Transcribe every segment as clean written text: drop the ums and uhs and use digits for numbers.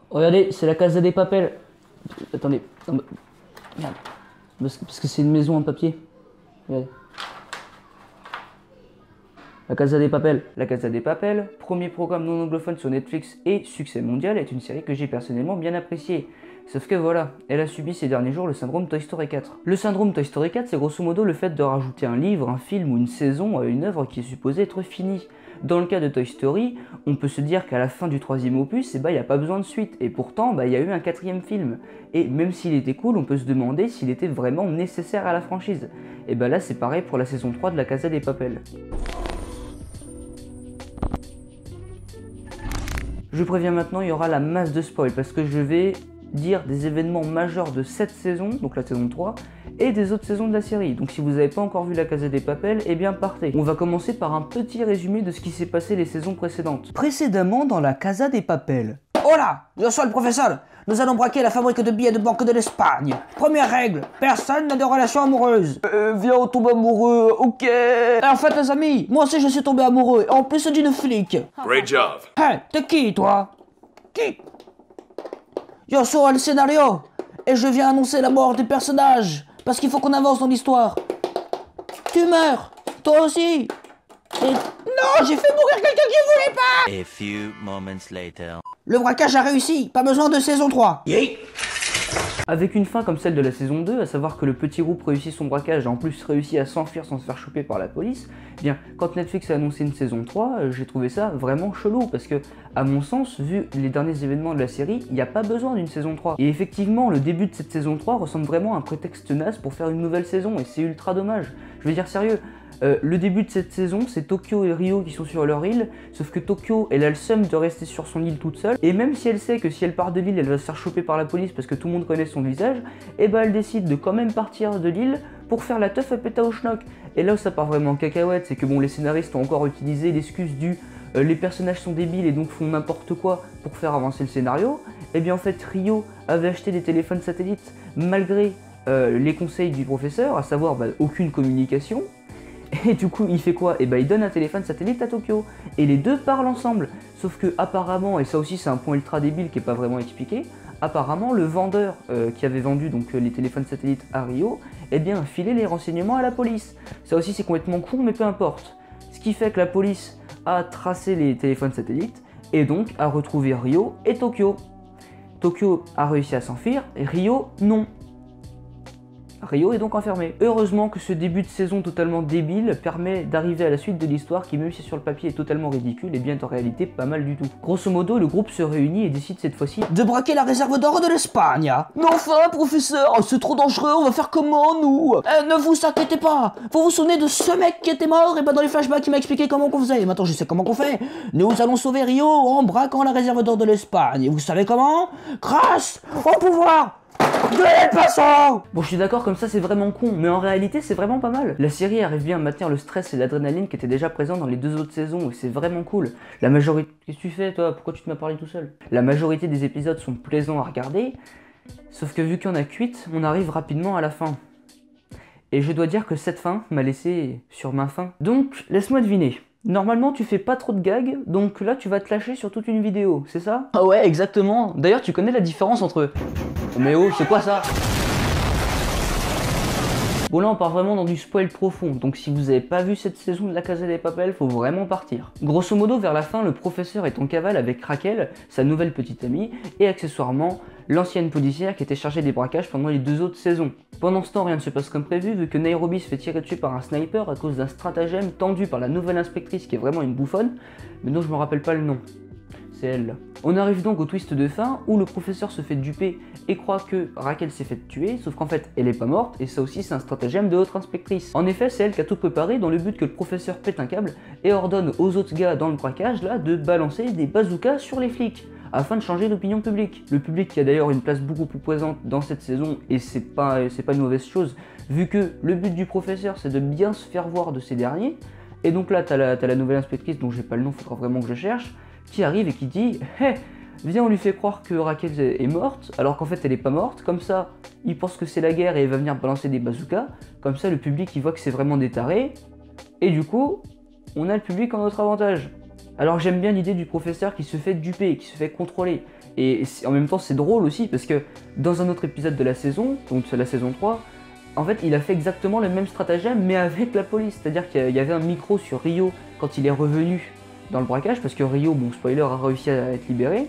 Regardez, c'est la Casa des Papel. Attendez. Non, merde. Parce que c'est une maison en papier. Regardez. La Casa des Papel. La Casa des Papel, premier programme non anglophone sur Netflix et succès mondial, est une série que j'ai personnellement bien appréciée. Sauf que voilà, elle a subi ces derniers jours le syndrome Toy Story 4. Le syndrome Toy Story 4, c'est grosso modo le fait de rajouter un livre, un film ou une saison à une œuvre qui est supposée être finie. Dans le cas de Toy Story, on peut se dire qu'à la fin du troisième opus, il n'y a pas besoin de suite. Et pourtant, il y a eu un quatrième film. Et même s'il était cool, on peut se demander s'il était vraiment nécessaire à la franchise. Et là, c'est pareil pour la saison 3 de la Casa des Papel. Je préviens maintenant, il y aura la masse de spoil parce que je vais dire des événements majeurs de cette saison, donc la saison 3, et des autres saisons de la série. Donc si vous n'avez pas encore vu la Casa des Papel, eh bien partez. On va commencer par un petit résumé de ce qui s'est passé les saisons précédentes. Précédemment dans la Casa des Papel. Oh là, je suis le professeur. Nous allons braquer la fabrique de billets de banque de l'Espagne. Première règle, personne n'a de relation amoureuse. Viens, on tombe amoureux, ok. En fait, les amis, moi aussi je suis tombé amoureux, en plus d'une flic. Great job. Hey, t'es qui, toi? Qui? Je sors le scénario, et je viens annoncer la mort des personnages, parce qu'il faut qu'on avance dans l'histoire. Tu meurs, toi aussi. Et... Non, j'ai fait mourir quelqu'un qui voulait pas. A few moments later. Le braquage a réussi, pas besoin de saison 3. Avec une fin comme celle de la saison 2, à savoir que le petit groupe réussit son braquage et en plus réussit à s'enfuir sans se faire choper par la police, eh bien quand Netflix a annoncé une saison 3, j'ai trouvé ça vraiment chelou parce que, à mon sens, vu les derniers événements de la série, il n'y a pas besoin d'une saison 3. Et effectivement, le début de cette saison 3 ressemble vraiment à un prétexte naze pour faire une nouvelle saison et c'est ultra dommage. Je veux dire sérieux. Le début de cette saison, c'est Tokyo et Ryo qui sont sur leur île, sauf que Tokyo, elle a le seum de rester sur son île toute seule, et même si elle sait que si elle part de l'île, elle va se faire choper par la police parce que tout le monde connaît son visage, et elle décide de quand même partir de l'île pour faire la teuf à péta au schnock. Et là où ça part vraiment en cacahuète, c'est que bon, les scénaristes ont encore utilisé l'excuse du les personnages sont débiles et donc font n'importe quoi pour faire avancer le scénario. Et bien en fait, Ryo avait acheté des téléphones satellites malgré les conseils du professeur, à savoir aucune communication. Et du coup, il fait quoi? Et il donne un téléphone satellite à Tokyo. Et les deux parlent ensemble. Sauf que apparemment, et ça aussi c'est un point ultra débile qui est pas vraiment expliqué, apparemment le vendeur qui avait vendu donc les téléphones satellites à Ryo, eh bien filait les renseignements à la police. Ça aussi c'est complètement con, mais peu importe. Ce qui fait que la police a tracé les téléphones satellites et donc a retrouvé Ryo et Tokyo. Tokyo a réussi à s'enfuir et Ryo non. Ryo est donc enfermé. Heureusement que ce début de saison totalement débile permet d'arriver à la suite de l'histoire qui, même si sur le papier est totalement ridicule, est bien en réalité pas mal du tout. Grosso modo, le groupe se réunit et décide cette fois-ci de braquer la réserve d'or de l'Espagne. Mais enfin, professeur, c'est trop dangereux, on va faire comment, nous? Ne vous inquiétez pas. Vous vous souvenez de ce mec qui était mort? Et dans les flashbacks, il m'a expliqué comment qu'on faisait. Et maintenant, je sais comment qu'on fait. Nous allons sauver Ryo en braquant la réserve d'or de l'Espagne. Et vous savez comment? Grâce au pouvoir de El Paso. Bon, je suis d'accord, comme ça c'est vraiment con, mais en réalité c'est vraiment pas mal. La série arrive bien à maintenir le stress et l'adrénaline qui étaient déjà présents dans les deux autres saisons et c'est vraiment cool. La majorité... Qu'est-ce que tu fais toi? Pourquoi tu te m'as parlé tout seul? La majorité des épisodes sont plaisants à regarder, sauf que vu qu'il y en a 8, on arrive rapidement à la fin. Et je dois dire que cette fin m'a laissé sur ma faim. Donc, laisse-moi deviner. Normalement, tu fais pas trop de gags, donc là, tu vas te lâcher sur toute une vidéo, c'est ça? Ah ouais, exactement. D'ailleurs, tu connais la différence entre... Mais oh, c'est quoi ça? Bon là on part vraiment dans du spoil profond, donc si vous avez pas vu cette saison de la Casa des Papel, faut vraiment partir. Grosso modo, vers la fin, le professeur est en cavale avec Raquel, sa nouvelle petite amie, et accessoirement, l'ancienne policière qui était chargée des braquages pendant les deux autres saisons. Pendant ce temps, rien ne se passe comme prévu, vu que Nairobi se fait tirer dessus par un sniper à cause d'un stratagème tendu par la nouvelle inspectrice qui est vraiment une bouffonne, mais dont je me rappelle pas le nom. C'est elle. On arrive donc au twist de fin où le professeur se fait duper et croit que Raquel s'est fait tuer, sauf qu'en fait elle est pas morte et ça aussi c'est un stratagème de l'autre inspectrice. En effet, c'est elle qui a tout préparé dans le but que le professeur pète un câble et ordonne aux autres gars dans le braquage là de balancer des bazookas sur les flics afin de changer l'opinion publique. Le public qui a d'ailleurs une place beaucoup plus présente dans cette saison et c'est pas une mauvaise chose vu que le but du professeur c'est de bien se faire voir de ces derniers. Et donc là t'as la nouvelle inspectrice dont j'ai pas le nom, faudra vraiment que je cherche, qui arrive et qui dit « Hey, viens, on lui fait croire que Raquel est morte, alors qu'en fait elle est pas morte, comme ça il pense que c'est la guerre et il va venir balancer des bazookas, comme ça le public il voit que c'est vraiment des tarés, et du coup on a le public en notre avantage. » Alors j'aime bien l'idée du professeur qui se fait duper, qui se fait contrôler, Et en même temps c'est drôle aussi parce que dans un autre épisode de la saison, donc c'est la saison 3, en fait il a fait exactement le même stratagème mais avec la police. C'est-à-dire qu'il y avait un micro sur Rio quand il est revenu dans le braquage, parce que Rio, bon spoiler, a réussi à être libéré.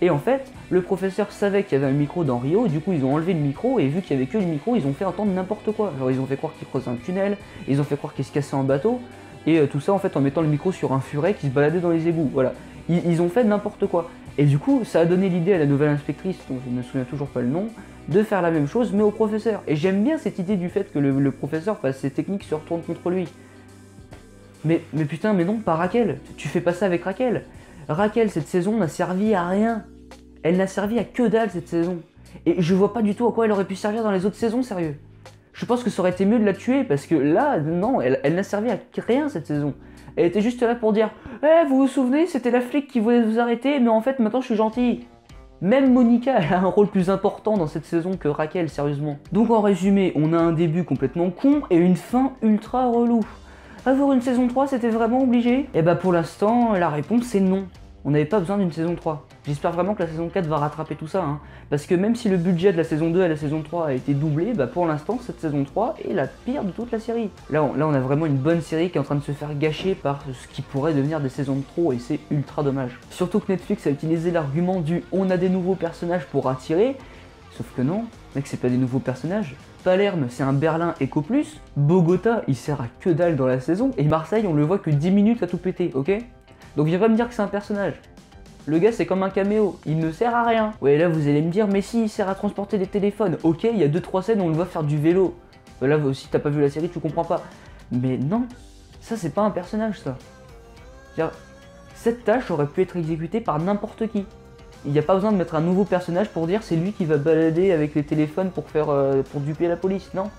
Et en fait, le professeur savait qu'il y avait un micro dans Rio, et du coup ils ont enlevé le micro, et vu qu'il y avait que le micro, ils ont fait entendre n'importe quoi. Genre ils ont fait croire qu'il creusait un tunnel, ils ont fait croire qu'il se cassait en bateau, et tout ça en fait en mettant le micro sur un furet qui se baladait dans les égouts, voilà. Ils ont fait n'importe quoi. Et du coup, ça a donné l'idée à la nouvelle inspectrice, dont je ne me souviens toujours pas le nom, de faire la même chose, mais au professeur. Et j'aime bien cette idée du fait que le professeur fasse ses techniques se retournent contre lui. Mais putain, mais non, pas Raquel. Tu fais pas ça avec Raquel. Raquel, cette saison n'a servi à rien. Elle n'a servi à que dalle cette saison. Et je vois pas du tout à quoi elle aurait pu servir dans les autres saisons, sérieux. Je pense que ça aurait été mieux de la tuer, parce que là, non, elle n'a servi à rien cette saison. Elle était juste là pour dire « Eh, vous vous souvenez, c'était la flic qui voulait vous arrêter, mais en fait, maintenant je suis gentille. » Même Monica, elle a un rôle plus important dans cette saison que Raquel, sérieusement. Donc en résumé, on a un début complètement con et une fin ultra relou. Avoir une saison 3, c'était vraiment obligé? Et bah pour l'instant, la réponse est non. On n'avait pas besoin d'une saison 3. J'espère vraiment que la saison 4 va rattraper tout ça, hein. Parce que même si le budget de la saison 2 et la saison 3 a été doublé, bah pour l'instant, cette saison 3 est la pire de toute la série. Là, on a vraiment une bonne série qui est en train de se faire gâcher par ce qui pourrait devenir des saisons de trop, et c'est ultra dommage. Surtout que Netflix a utilisé l'argument du « on a des nouveaux personnages pour attirer », sauf que non, mec, c'est pas des nouveaux personnages. Palerme, c'est un Berlin Eco Plus, Bogota, il sert à que dalle dans la saison, et Marseille, on le voit que 10 minutes à tout péter, ok? Donc viens pas me dire que c'est un personnage. Le gars, c'est comme un caméo, il ne sert à rien. Ouais, là, vous allez me dire, mais si, il sert à transporter des téléphones. Ok, il y a 2-3 scènes où on le voit faire du vélo. Là, si t'as pas vu la série, tu comprends pas. Mais non, ça, c'est pas un personnage, ça. C'est-à-dire, cette tâche aurait pu être exécutée par n'importe qui. Il n'y a pas besoin de mettre un nouveau personnage pour dire c'est lui qui va balader avec les téléphones pour duper la police, non.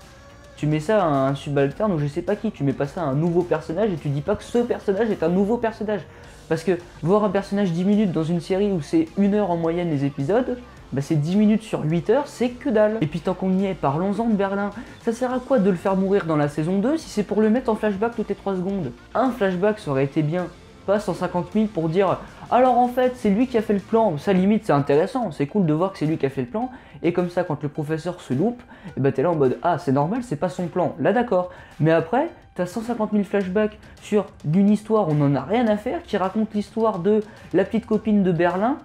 Tu mets ça à un subalterne ou je sais pas qui, tu mets pas ça à un nouveau personnage et tu dis pas que ce personnage est un nouveau personnage. Parce que voir un personnage 10 minutes dans une série où c'est 1 heure en moyenne les épisodes, bah c'est 10 minutes sur 8 heures, c'est que dalle. Et puis tant qu'on y est, parlons-en de Berlin. Ça sert à quoi de le faire mourir dans la saison 2 si c'est pour le mettre en flashback toutes les 3 secondes? Un flashback ça aurait été bien. Pas 150 000 pour dire alors en fait c'est lui qui a fait le plan. Ça limite c'est intéressant, c'est cool de voir que c'est lui qui a fait le plan. Et comme ça quand le professeur se loupe, et bah t'es là en mode ah c'est normal c'est pas son plan, là d'accord. Mais après t'as 150 000 flashbacks sur d'une histoire on en a rien à faire qui raconte l'histoire de la petite copine de Berlin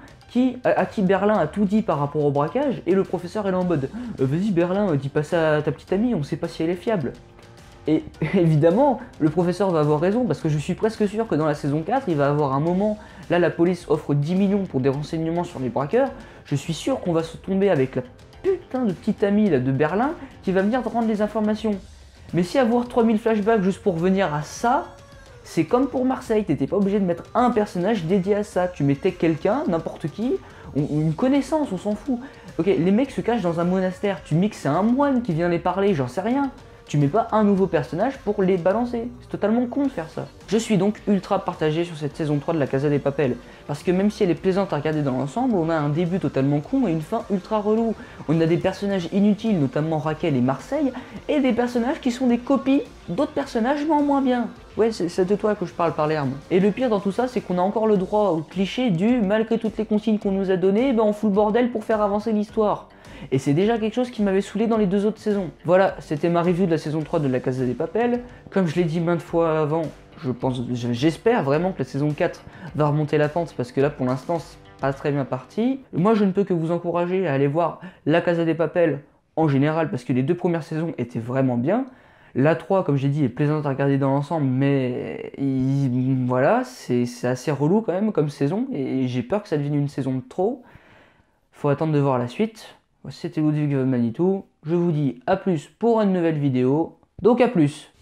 à qui Berlin a tout dit par rapport au braquage. Et le professeur est là en mode vas-y Berlin dis pas ça à ta petite amie, on sait pas si elle est fiable. Et évidemment, le professeur va avoir raison, parce que je suis presque sûr que dans la saison 4, il va avoir un moment, là la police offre 10 millions pour des renseignements sur les braqueurs, je suis sûr qu'on va se tomber avec la putain de petite amie là, de Berlin qui va venir rendre les informations. Mais si avoir 3000 flashbacks juste pour venir à ça, c'est comme pour Marseille, t'étais pas obligé de mettre un personnage dédié à ça, tu mettais quelqu'un, n'importe qui, une connaissance, on s'en fout. Ok, les mecs se cachent dans un monastère, tu mets que c'est un moine qui vient les parler, j'en sais rien. Tu mets pas un nouveau personnage pour les balancer. C'est totalement con de faire ça. Je suis donc ultra partagé sur cette saison 3 de La Casa des Papel. Parce que même si elle est plaisante à regarder dans l'ensemble, on a un début totalement con et une fin ultra relou. On a des personnages inutiles, notamment Raquel et Marseille, et des personnages qui sont des copies d'autres personnages mais en moins bien. Ouais, c'est de toi que je parle, Palerme. Et le pire dans tout ça, c'est qu'on a encore le droit au cliché du malgré toutes les consignes qu'on nous a données, ben on fout le bordel pour faire avancer l'histoire. Et c'est déjà quelque chose qui m'avait saoulé dans les 2 autres saisons. Voilà, c'était ma review de la saison 3 de La Casa des Papel. Comme je l'ai dit maintes fois avant, j'espère vraiment que la saison 4 va remonter la pente, parce que là pour l'instant c'est pas très bien parti. Moi je ne peux que vous encourager à aller voir La Casa des Papel en général, parce que les 2 premières saisons étaient vraiment bien. La 3, comme j'ai dit, est plaisante à regarder dans l'ensemble, mais voilà, c'est assez relou quand même comme saison, et j'ai peur que ça devienne une saison de trop. Faut attendre de voir la suite. C'était Ludwig Manitou, je vous dis à plus pour une nouvelle vidéo, donc à plus.